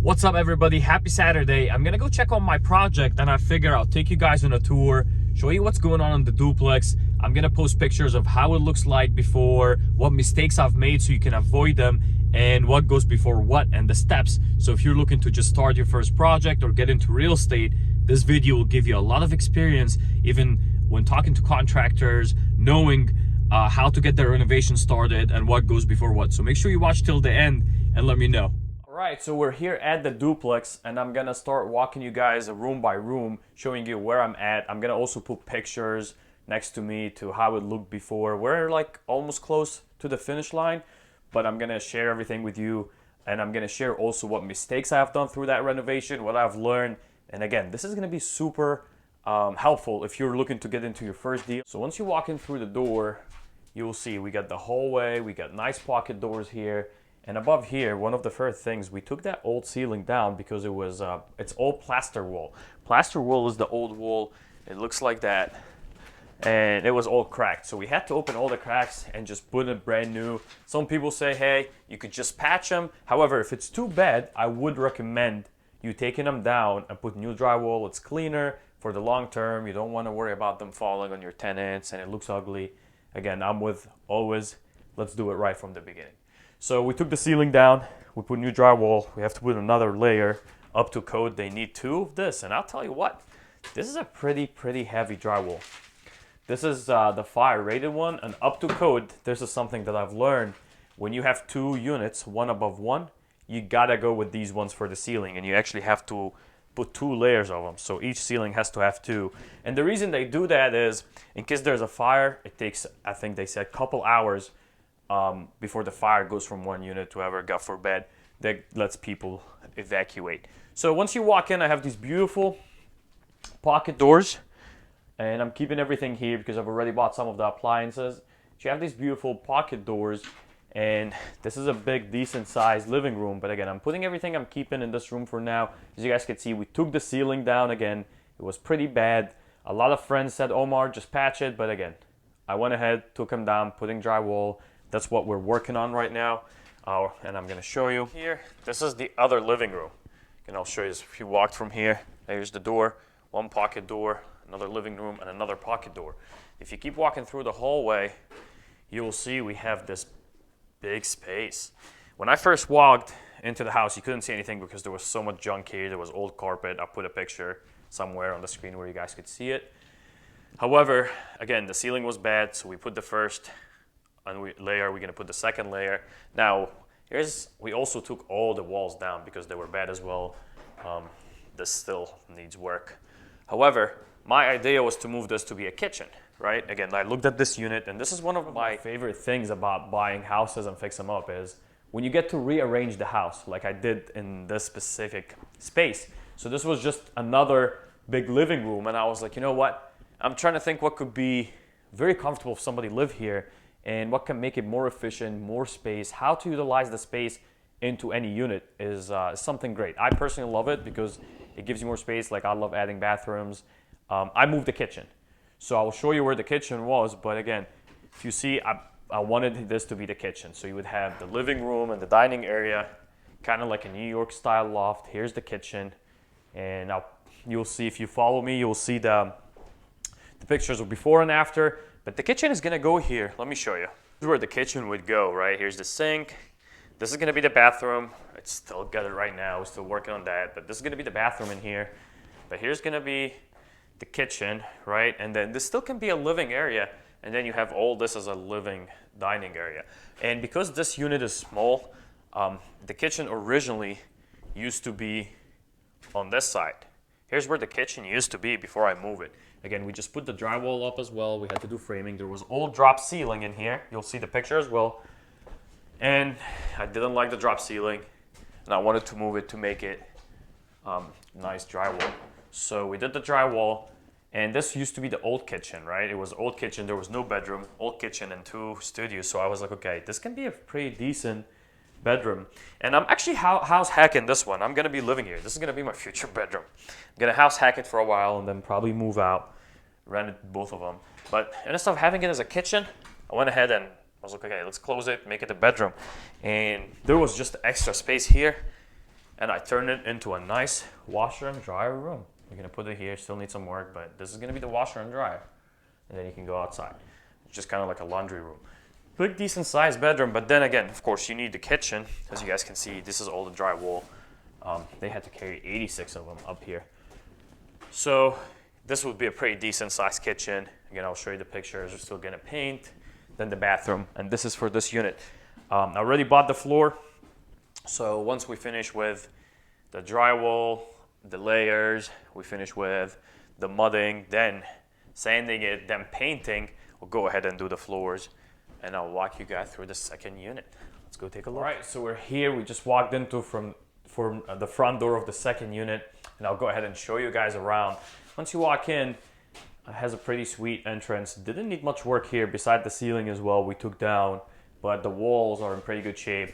What's up, everybody? Happy Saturday. I'm gonna go check on my project, and I figure I'll take you guys on a tour, show you what's going on in the duplex. I'm gonna post pictures of how it looks like before, what mistakes I've made so you can avoid them, and what goes before what, and the steps. So if you're looking to just start your first project or get into real estate, this video will give you a lot of experience, even when talking to contractors, knowing how to get their renovation started and what goes before what. So make sure you watch till the end and let me know. Alright, so we're here at the duplex, and I'm gonna start walking you guys room by room, showing you where I'm at. I'm gonna also put pictures next to me to how it looked before. We're like almost close to the finish line, but I'm gonna share everything with you, and I'm gonna share also what mistakes I've done through that renovation, what I've learned. And again, this is gonna be super helpful if you're looking to get into your first deal. So once you walk in through the door, you will see we got the hallway, we got nice pocket doors here. And above here, one of the first things, we took that old ceiling down because it was, it's all plaster wall. Plaster wall is the old wall. It looks like that. And it was all cracked. So we had to open all the cracks and just put it brand new. Some people say, hey, you could just patch them. However, if it's too bad, I would recommend you taking them down and put new drywall. It's cleaner for the long term. You don't want to worry about them falling on your tenants and it looks ugly. Again, I'm with always, let's do it right from the beginning. So we took the ceiling down, we put new drywall, we have to put another layer up to code. They need 2 of this, and I'll tell you what, this is a pretty heavy drywall. This is the fire rated one, and up to code, this is something that I've learned. When you have 2 units, one above one, you gotta go with these ones for the ceiling, and you actually have to put 2 layers of them. So each ceiling has to have 2. And the reason they do that is, in case there's a fire, it takes, I think they said, a couple hours before the fire goes from one unit to ever, God forbid, that lets people evacuate. So once you walk in, I have these beautiful pocket doors, and I'm keeping everything here because I've already bought some of the appliances. So you have these beautiful pocket doors, and this is a big, decent sized living room. But again, I'm putting everything I'm keeping in this room for now. As you guys can see, we took the ceiling down again. It was pretty bad. A lot of friends said, Omar, just patch it. But again, I went ahead, took them down, putting drywall. That's what we're working on right now, and I'm gonna show you here. This is the other living room, and I'll show you this. If you walked from here, there's the door, one pocket door, another living room, and another pocket door. If you keep walking through the hallway, you will see we have this big space. When I first walked into the house, you couldn't see anything because there was so much junk here. There was old carpet. I'll put a picture somewhere on the screen where you guys could see it. However, again, the ceiling was bad, so we put the first layer, we're gonna put the second layer. Now, we also took all the walls down because they were bad as well. This still needs work. However, my idea was to move this to be a kitchen, right? Again, I looked at this unit, and this is one of my favorite things about buying houses and fix them up is when you get to rearrange the house, like I did in this specific space. So this was just another big living room, and I was like, you know what? I'm trying to think what could be very comfortable if somebody lived here, and what can make it more efficient, more space, how to utilize the space into any unit is something great. I personally love it because it gives you more space. Like I love adding bathrooms. I moved the kitchen. So I will show you where the kitchen was, but again, if you see, I wanted this to be the kitchen. So you would have the living room and the dining area, kind of like a New York style loft. Here's the kitchen, and you'll see, if you follow me, you'll see the pictures of before and after. But the kitchen is gonna go here. Let me show you. This is where the kitchen would go, right? Here's the sink. This is gonna be the bathroom. It's still got it right now. We're still working on that. But this is gonna be the bathroom in here. But here's gonna be the kitchen, right? And then this still can be a living area. And then you have all this as a living dining area. And because this unit is small, the kitchen originally used to be on this side. Here's where the kitchen used to be before I move it. Again, we just put the drywall up as well. We had to do framing. There was old drop ceiling in here. You'll see the picture as well. And I didn't like the drop ceiling, and I wanted to move it to make it nice drywall. So we did the drywall, and this used to be the old kitchen, right? It was old kitchen. There was no bedroom, old kitchen and 2 studios. So I was like, okay, this can be a pretty decent bedroom. And I'm actually house hacking this one. I'm gonna be living here. This is gonna be my future bedroom. I'm gonna house hack it for a while and then probably move out, rent it, both of them. But instead of having it as a kitchen, I went ahead and I was like, okay, let's close it, make it a bedroom. And there was just extra space here. and I turned it into a nice washer and dryer room. We're gonna put it here, still need some work, but this is gonna be the washer and dryer. And then you can go outside. It's just kind of like a laundry room. Big, decent sized bedroom, but then again, of course, you need the kitchen. As you guys can see, this is all the drywall. They had to carry 86 of them up here. So this would be a pretty decent sized kitchen. Again, I'll show you the pictures. We're still gonna paint. Then the bathroom, and this is for this unit. I already bought the floor. So once we finish with the drywall, the layers, we finish with the mudding, then sanding it, then painting, we'll go ahead and do the floors, and I'll walk you guys through the second unit. Let's go take a look. All right, so we're here. We just walked into from the front door of the second unit, and I'll go ahead and show you guys around. Once you walk in, it has a pretty sweet entrance. Didn't need much work here, beside the ceiling as well we took down, but the walls are in pretty good shape.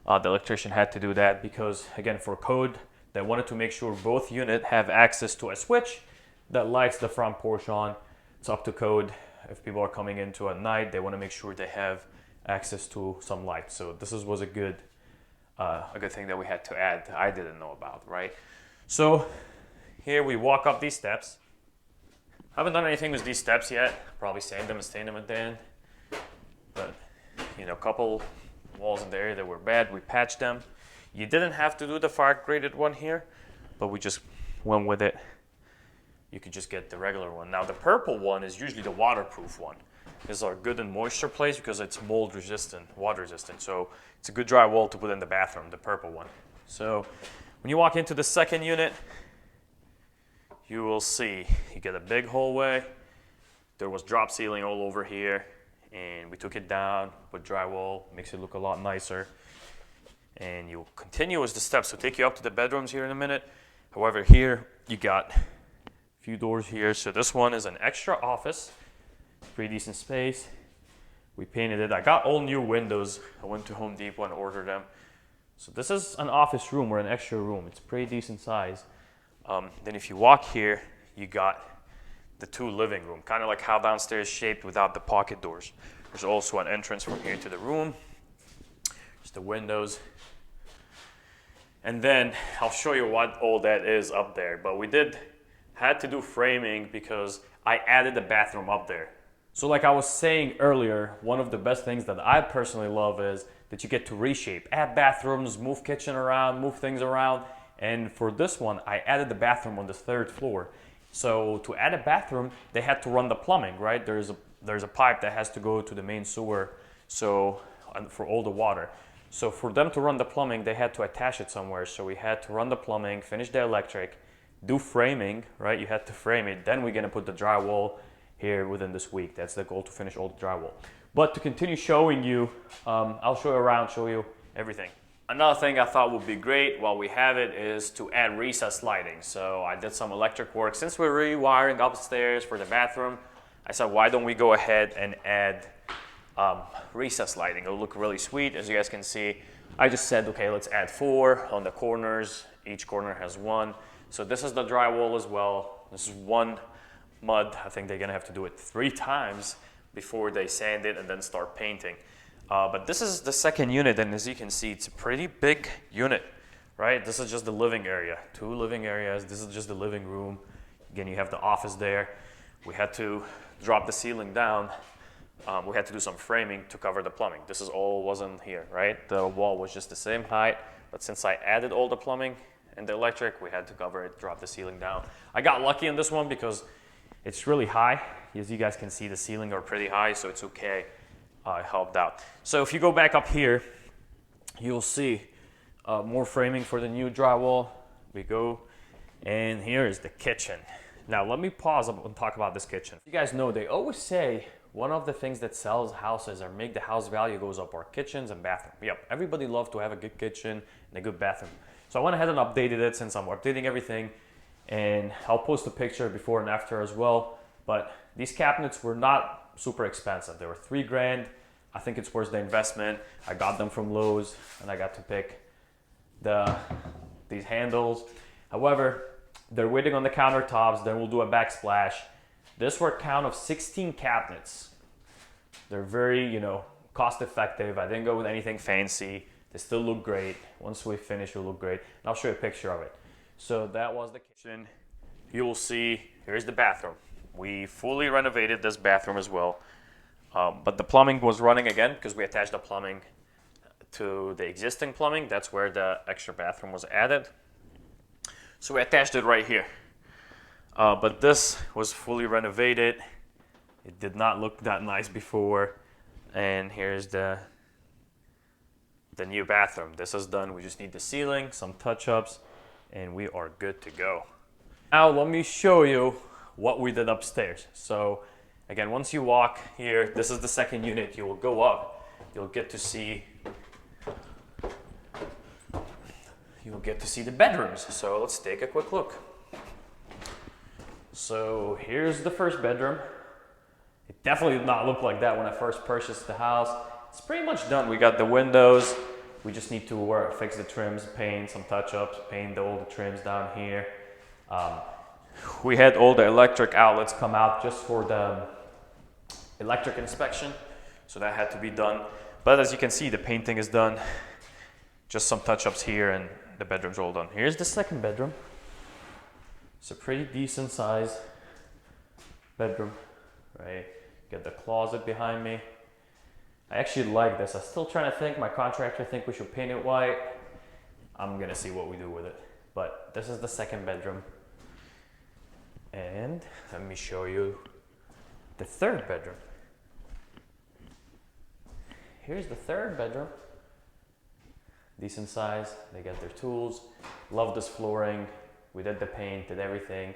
The electrician had to do that because, again, for code, they wanted to make sure both units have access to a switch that lights the front porch on. It's up to code. If people are coming into at night, they want to make sure they have access to some light. So this was a good thing that we had to add. I didn't know about, right? So here we walk up these steps. Haven't done anything with these steps yet. Probably sand them and stain them at the end. But, you know, a couple walls in the area that were bad, we patched them. You didn't have to do the fire graded one here, but we just went with it. You could just get the regular one. Now the purple one is usually the waterproof one. These are good in moisture place because it's mold resistant, water resistant. So it's a good drywall to put in the bathroom, the purple one. So when you walk into the second unit, you will see you get a big hallway. There was drop ceiling all over here, and we took it down with drywall, makes it look a lot nicer. And you'll continue with the steps to take you up to the bedrooms here in a minute. However, here you got a few doors here. So this one is an extra office, pretty decent space. We painted it. I got all new windows. I went to Home Depot and ordered them. So this is an office room or an extra room. It's pretty decent size. Then if you walk here, you got the two living room, kind of like how downstairs shaped without the pocket doors. There's also an entrance from here to the room. There's the windows. And then I'll show you what all that is up there. But we had to do framing because I added the bathroom up there. So like I was saying earlier, one of the best things that I personally love is that you get to reshape, add bathrooms, move kitchen around, move things around. And for this one, I added the bathroom on the third floor. So to add a bathroom, they had to run the plumbing, right? There's a pipe that has to go to the main sewer, so for all the water. So for them to run the plumbing, they had to attach it somewhere. So we had to run the plumbing, finish the electric, do framing, right? You had to frame it. Then we're gonna put the drywall here within this week. That's the goal, to finish all the drywall. But to continue showing you, I'll show you around, show you everything. Another thing I thought would be great while we have it is to add recessed lighting. So I did some electric work. Since we're rewiring upstairs for the bathroom, I said, why don't we go ahead and add recessed lighting? It'll look really sweet. As you guys can see, I just said, okay, let's add 4 on the corners. Each corner has 1. So this is the drywall as well. This is 1 mud. I think they're gonna have to do it 3 times before they sand it and then start painting. But this is the second unit, and as you can see, it's a pretty big unit, right? This is just the living area, 2 living areas. This is just the living room. Again, you have the office there. We had to drop the ceiling down. We had to do some framing to cover the plumbing. This is all wasn't here, right? The wall was just the same height, but since I added all the plumbing and the electric, we had to cover it, drop the ceiling down. I got lucky in this one because it's really high. As you guys can see, the ceiling are pretty high, so it's okay. It helped out. So if you go back up here, you'll see more framing for the new drywall. We go, and here is the kitchen. Now let me pause and talk about this kitchen. You guys know they always say one of the things that sells houses or make the house value goes up are kitchens and bathrooms. Yep, everybody loves to have a good kitchen and a good bathroom. So I went ahead and updated it since I'm updating everything, and I'll post a picture before and after as well. But these cabinets were not super expensive. They were $3 grand. I think it's worth the investment. I got them from Lowe's, and I got to pick these handles. However, they're waiting on the countertops. Then we'll do a backsplash. This were a count of 16 cabinets. They're very, cost effective. I didn't go with anything fancy. They still look great. Once we finish, it'll look great. And I'll show you a picture of it. So that was the kitchen. You will see, here's the bathroom. We fully renovated this bathroom as well. But the plumbing was running again because we attached the plumbing to the existing plumbing. That's where the extra bathroom was added. So we attached it right here. But this was fully renovated. It did not look that nice before. And here's the new bathroom. This is done. We just need the ceiling, some touch-ups, and we are good to go. Now let me show you what we did upstairs. So again, once you walk here, this is the second unit. You will go up. You'll get to see the bedrooms. So let's take a quick look. So here's the first bedroom. It definitely did not look like that when I first purchased the house. It's pretty much done. We got the windows. We just need to fix the trims, paint some touch-ups, paint all the trims down here. We had all the electric outlets come out just for the electric inspection. So that had to be done. But as you can see, the painting is done. Just some touch-ups here and the bedroom's all done. Here's the second bedroom. It's a pretty decent size bedroom, right? Get the closet behind me. I actually like this. I'm still trying to think. My contractor think we should paint it white. I'm gonna see what we do with it. But this is the second bedroom. And let me show you the third bedroom. Here's the third bedroom. Decent size. They got their tools. Love this flooring. We did the paint, did everything.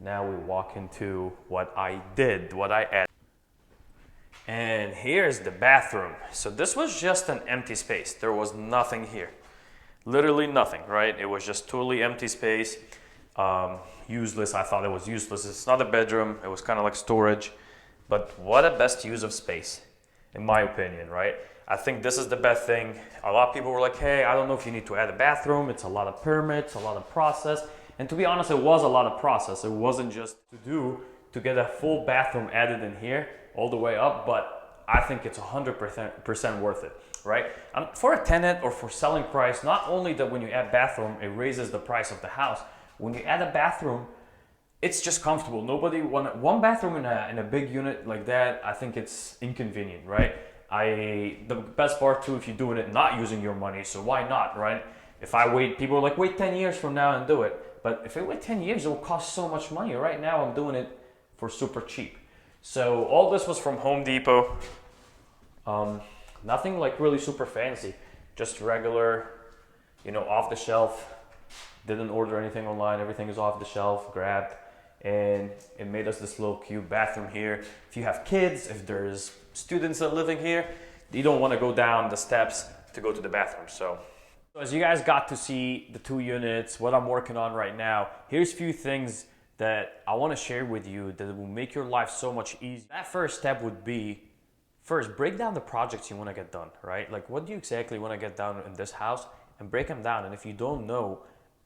Now we walk into what I added. And here's the bathroom. So this was just an empty space. There was nothing here. Literally nothing, right? It was just totally empty space. Useless. I thought it was useless. It's not a bedroom. It was kind of like storage. But what a best use of space, in my opinion, right? I think this is the best thing. A lot of people were like, hey, I don't know if you need to add a bathroom. It's a lot of permits, a lot of process. And to be honest, it was a lot of process. It wasn't just to get a full bathroom added in here all the way up, but I think it's 100% worth it, right? For a tenant or for selling price, not only that when you add bathroom, it raises the price of the house. When you add a bathroom, it's just comfortable. Nobody want one bathroom in a big unit like that. I think it's inconvenient, right? The best part too, if you're doing it not using your money, so why not, right? If I wait, people are like, wait 10 years from now and do it. But if I wait 10 years, it will cost so much money. Right now, I'm doing it for super cheap. So all this was from Home Depot. Nothing like really super fancy, just regular, off the shelf. Didn't order anything online. Everything is off the shelf, grabbed. And it made us this little cute bathroom here. If you have kids, if there's students that are living here, you don't want to go down the steps to go to the bathroom. So as you guys got to see the 2 units, what I'm working on right now, here's a few things that I want to share with you that will make your life so much easier. That first step would be, first, break down the projects you want to get done, right? Like, what do you exactly want to get done in this house, and break them down. And if you don't know,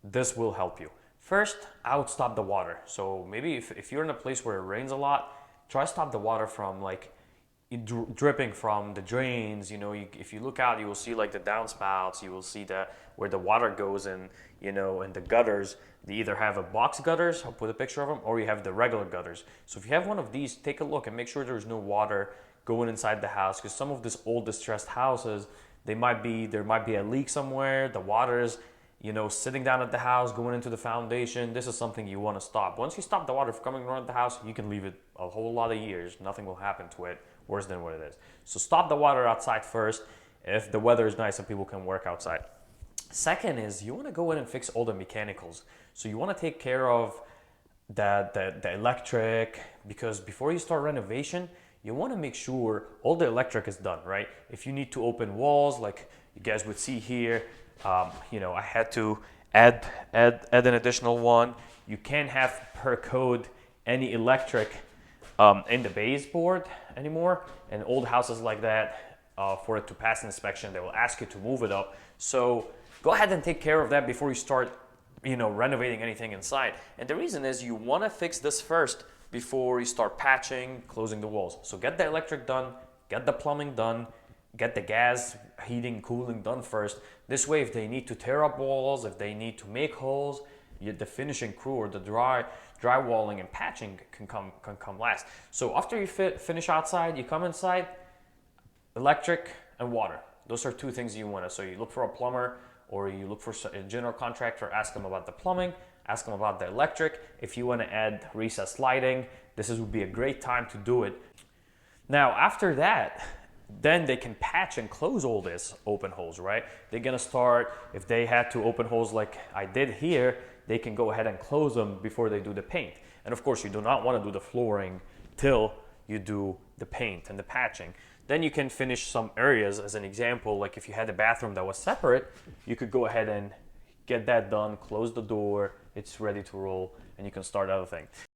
this will help you. First, I would stop the water. So maybe if you're in a place where it rains a lot, try to stop the water from dripping from the drains. If you look out, you will see like the downspouts. You will see where the water goes in, in the gutters. They either have a box gutters, I'll put a picture of them, or you have the regular gutters. So if you have one of these, take a look and make sure there's no water going inside the house, because some of these old distressed houses, there might be a leak somewhere. The water's sitting down at the house, going into the foundation. This is something you want to stop. Once you stop the water from coming around the house, you can leave it a whole lot of years. Nothing will happen to it worse than what it is. So stop the water outside first if the weather is nice and people can work outside. Second is you want to go in and fix all the mechanicals. So you want to take care of the electric, because before you start renovation, you want to make sure all the electric is done, right? If you need to open walls, like you guys would see here, I had to add an additional one. You can't have per code any electric in the baseboard anymore. And old houses like that, for it to pass inspection, they will ask you to move it up. So go ahead and take care of that before you start, renovating anything inside. And the reason is you want to fix this first before you start patching, closing the walls. So get the electric done, get the plumbing done, get the gas heating, cooling done first. This way, if they need to tear up walls, if they need to make holes, the finishing crew or the drywalling and patching can come last. So after you finish outside, you come inside, electric and water. Those are two things you want to. So you look for a plumber or you look for a general contractor, ask them about the plumbing, ask them about the electric. If you want to add recessed lighting, would be a great time to do it. Now, after that, then they can patch and close all these open holes, right? They're gonna start, if they had to open holes like I did here, they can go ahead and close them before they do the paint. And of course, you do not want to do the flooring till you do the paint and the patching. Then you can finish some areas. As an example, like if you had a bathroom that was separate, you could go ahead and get that done, close the door, it's ready to roll, and you can start other things.